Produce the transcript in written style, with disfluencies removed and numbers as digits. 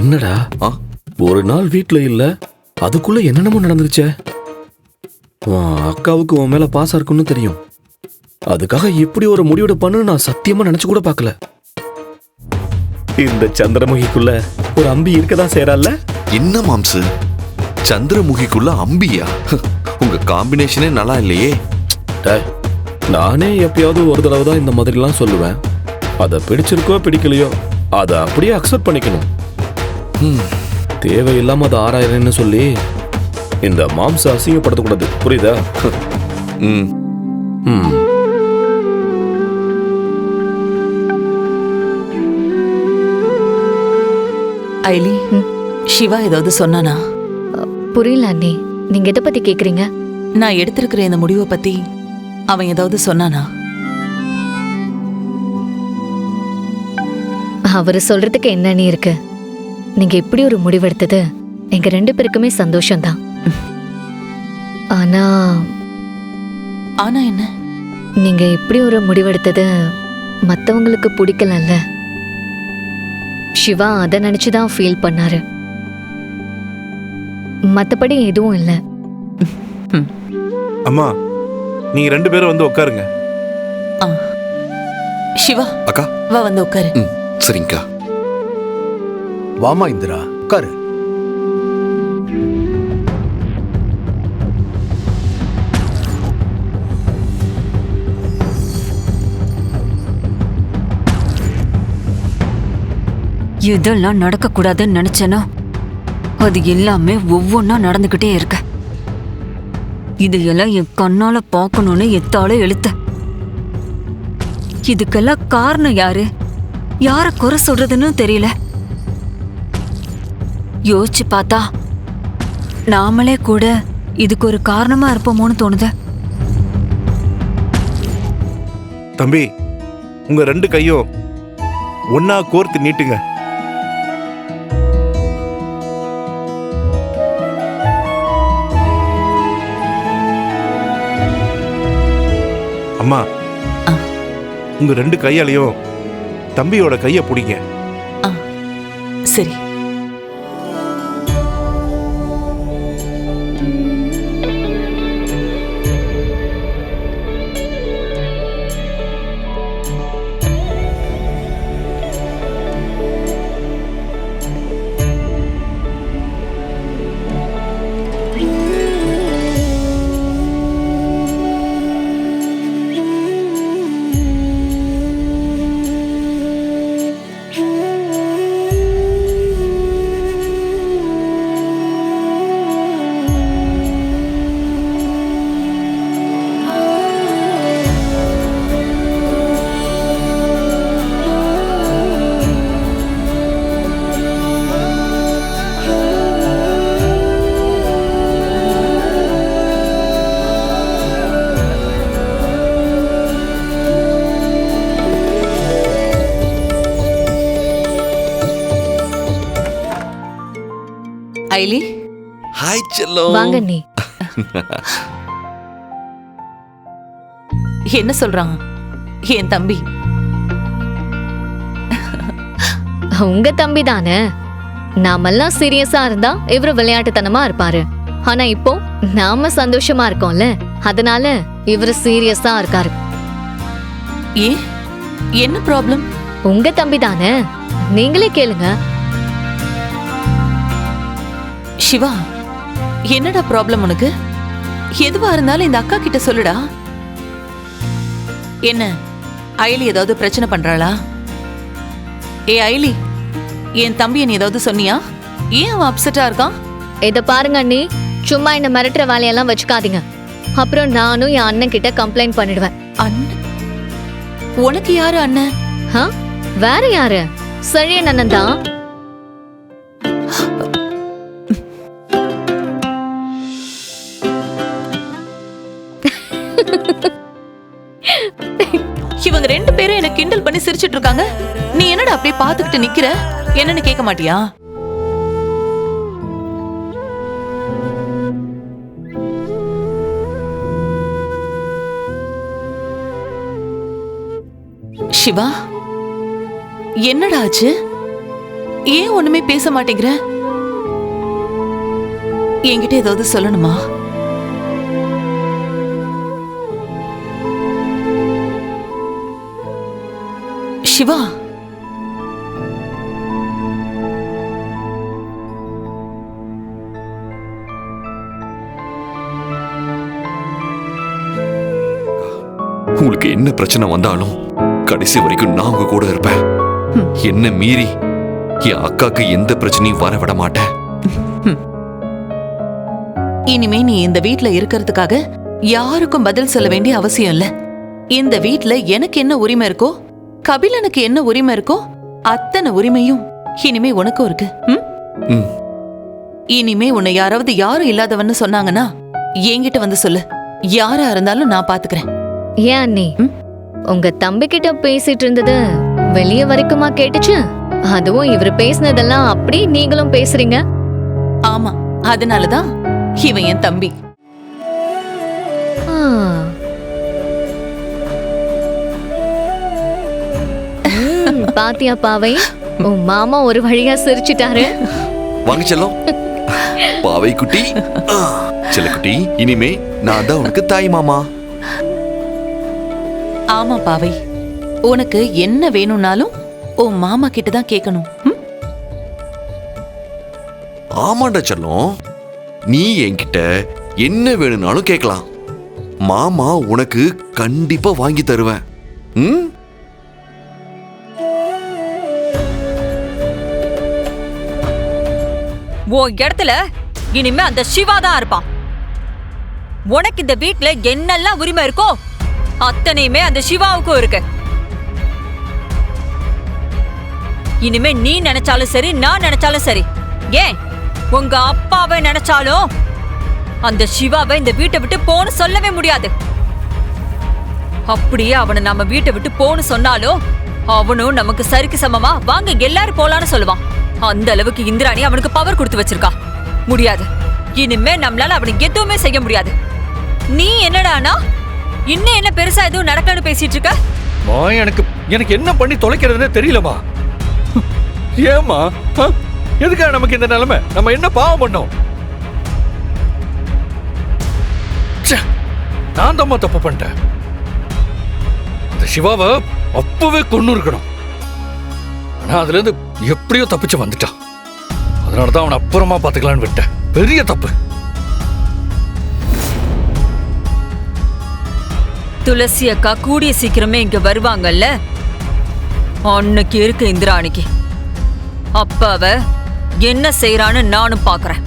என்னடா ஒரு நாள் வீட்ல இல்ல, அதுக்குள்ள என்னென்னமோ நடந்துருச்சே. அக்காவுக்கு உன் மேல பாசம் இருக்குன்னு தெரியும். அதுக்காக இப்படி ஒரு முடிவு பண்ணு நான் சத்தியமா நினைச்சு கூட பார்க்கல. இந்த சந்திரமுகிக்குள்ள ஒரு அம்பி இருக்கதான் சேரால. என்ன மாம்சு, சந்திரமுகிக்குள்ள அம்பியா? உங்க காம்பினேஷனே நல்லா இல்லையே. நானே எப்பயாவது ஒரு தடவை தான் இந்த மாதிரிலாம் சொல்லுவேன். அதை பிடிச்சிருக்கோ பிடிக்கலையோ அதை அப்படியே அக்செப்ட் பண்ணிக்கணும். தேவையில்லாம அதை ஆராயிரன்னு சொல்லி இந்த மாம்ச அசிங்கப்படுத்தக்கூடாது, புரியுதா? ஐலி, சிவா ஏதாவது சொன்னானா? புரியல அண்ணி, நீங்க எதை பத்தி கேக்குறீங்க? நான் எடுத்திருக்கிற இந்த முடிவை பத்தி அவன் ஏதாவது சொன்னானா? அவரு சொல்றதுக்கு என்ன அண்ணி இருக்கு? நீங்க இப்படி ஒரு முடிவெடுத்தது எங்க 2 பேருக்குமே சந்தோஷம்தான். ஆனா ஆனா என்ன? நீங்க இப்படி ஒரு முடிவெடுத்தது மத்தவங்களுக்கு பிடிக்கலல்ல. சிவா அதை நினைச்சுதான் ஃபீல் பண்ணாரு, மத்தபடி எதுவும் இல்ல. அம்மா, நீங்க 2 பேரும் வந்து உட்காருங்க. சிவா அக்கா வா, வந்து உட்காரு. சரிங்கக்கா. வாமா இந்திரா, உட்காரு. இதெல்லாம் நடக்க கூடாதுன்னு நினைச்சேனா அது எல்லாமே ஒவ்வொன்னா நடந்துகிட்டே இருக்க. இதையெல்லாம் என் கண்ணால பார்க்கணும்னு எத்தால எழுத்த. இதுக்கெல்லாம் காரணம் யாரு? யார குறை சொல்றதுன்னு தெரியல. யோசிச்சு பார்த்தா நாமளே கூட இதுக்கு ஒரு காரணமா இருப்போமோன்னு தோணுது. தம்பி, உங்க 2 கையும் ஒன்னா கோர்த்து நீட்டுங்க. அம்மா, உங்க 2 கையாலையும் தம்பியோட கைய பிடிங்க. சரி. ஐலி, ஹாய் செல்லம். வாங்க நீ. என்ன சொல்றான் என் தம்பி? உங்க தம்பி தானே. நாமெல்லாம் சீரியஸா இருந்தா இவரு விளையாட்டுத்தனமா இருப்பாரு. ஆனா இப்போ நாம சந்தோஷமா இருக்கோம்ல, அதனால இவரு சீரியஸா இருக்காரு. ஏன், என்ன ப்ராப்ளம்? உங்க தம்பி தானே, நீங்களே கேளுங்க. சிவா, என்னடா ப்ராப்ளம் உனக்கு? எதுவா இருந்தாலும் இந்த அக்கா கிட்ட சொல்லுடா. என்ன ஐலி ஏதாவது பிரச்சனை பண்றாளா? ஏ ஐலி, என் தம்பியை நீ ஏதாவது சொன்னியா? ஏன் அவன் அப்செட்டா இருக்கான்? இத பாருங்க அண்ணி, சும்மா இந்த மிரட்டுற வேலையெல்லாம் வச்சுக்காதீங்க. அப்புறம் நானும் என் அண்ணன் கிட்ட கம்ப்ளைண்ட் பண்ணிடுவேன். அண்ணன்? உனக்கு யாரு அண்ணன்? வேற யாரு? செழியன் அண்ணன் தான். இவங்க 2 பேரும் என்ன கிண்டல் பண்ணி சிரிச்சிட்டு இருக்காங்க. நீ என்னடா அப்படியே பாத்துக்கிட்டு நிக்கிற? என்னன்னு கேட்க மாட்டியா? சிவா, என்னடா ஆச்சு? ஏன் ஒண்ணுமே பேச மாட்டேங்கிற? என்கிட்ட ஏதாவது சொல்லணுமா? சிவா, உங்களுக்கு என்ன பிரச்சனை வந்தாலும் கடைசி வரைக்கும் நான் உங்க கூட இருப்பேன். என்ன மீறி என் அக்காக்கு எந்த பிரச்சனையும் வர விட மாட்டேன். இனிமே நீ இந்த வீட்ல இருக்கிறதுக்காக யாருக்கும் பதில் சொல்ல வேண்டிய அவசியம் இல்ல. இந்த வீட்ல எனக்கு என்ன உரிமை இருக்கோ, கபிலனுக்கு என்ன உரிமை இருக்கோ, அத்தனை உரிமையும் இனிமே உனக்கும் இருக்கு. ம். இனிமே உன்னை யாராவது யாரும் இல்லாதவன்னு சொன்னாங்கன்னா என்கிட்ட வந்து சொல்லு. யாரா இருந்தாலும் நான் பாத்துக்கிறேன். ஏன் அண்ணி, உங்க தம்பி கிட்ட பேசிட்டு இருந்தது வெளிய வரைக்குமா கேட்டுச்சு? அதுவும் இவர் பேசினதெல்லாம் அப்படி நீங்களும் பேசுறீங்க? ஆமா, அதனாலதான் இவன் என் தம்பி. ஆ. பாத்தியா பாவை, உன் மாமா ஒரு வழியா சிரிச்சிட்டாரு. வாங்க செல்லம். பாவை குட்டி, செல்லக்குட்டி, இனிமே நான் தான் உனக்கு தாய் மாமா. ஆமா பாவை, உனக்கு என்ன வேணும்னாலும் உன் மாமா கிட்ட தான் கேட்கணும். ஆமாண்டா செல்லம், நீ என்கிட்ட என்ன வேணும்னாலும் கேட்கலாம். மாமா உனக்கு கண்டிப்பா வாங்கி தருவேன். ம்? உன் இடத்துல இனிமே அந்த சிவா தான் இருப்பான். உனக்கு இந்த வீட்ல என்னெல்லாம் உரிமை இருக்கோ அத்தனையுமே அந்த சிவாவுக்கும் இருக்கு. இனிமே நீ நினைச்சாலும் சரி, நான் நினைச்சாலும் சரி, ஏன் உங்க அப்பாவை நினைச்சாலும் அந்த சிவாவை இந்த வீட்டை விட்டு போன்னு சொல்லவே முடியாது. அப்படியே அவனை நம்ம வீட்டை விட்டு போன்னு சொன்னாலும் அவனும் நமக்கு சரிக்கு சமமா வாங்க எல்லாரும் போலான்னு சொல்லுவான். அந்த அளவுக்கு இந்திராணி அவனுக்கு பவர் கொடுத்து வச்சிருக்கா. முடியாது, இனிமே நம்மளால அவனுக்கு எதுவுமே செய்ய முடியாது. நீ என்னடானா இன்னும் என்ன பெருசா எதுவும் நடக்கணும்னு பேசிட்டு இருக்க? எனக்கு என்ன பண்ணி தொலைக்கிறதுனே தெரியலமா. ஏமா, எதுக்காக நமக்கு இந்த நிலைமை? நம்ம என்ன பாவம் பண்ணோம்? நான் தான் தப்பு பண்ணிட்டேன். அந்த சிவாவை அப்பவே கொண்டு இருக்கணும். ஆனா அதுல இருந்து எப்படியோ தப்பிச்சு வந்துட்டான். அதனாலதான் அவனை அப்புறமா பாத்துக்கலான்னு விட்டேன். பெரிய தப்பு. துளசி அக்கா கூடிய சீக்கிரமே இங்க வருவாங்கல்ல, அன்னைக்கு இருக்கு இந்திராணிக்கு. அப்ப அவ என்ன செய்யறான்னு நானும் பாக்குறேன்.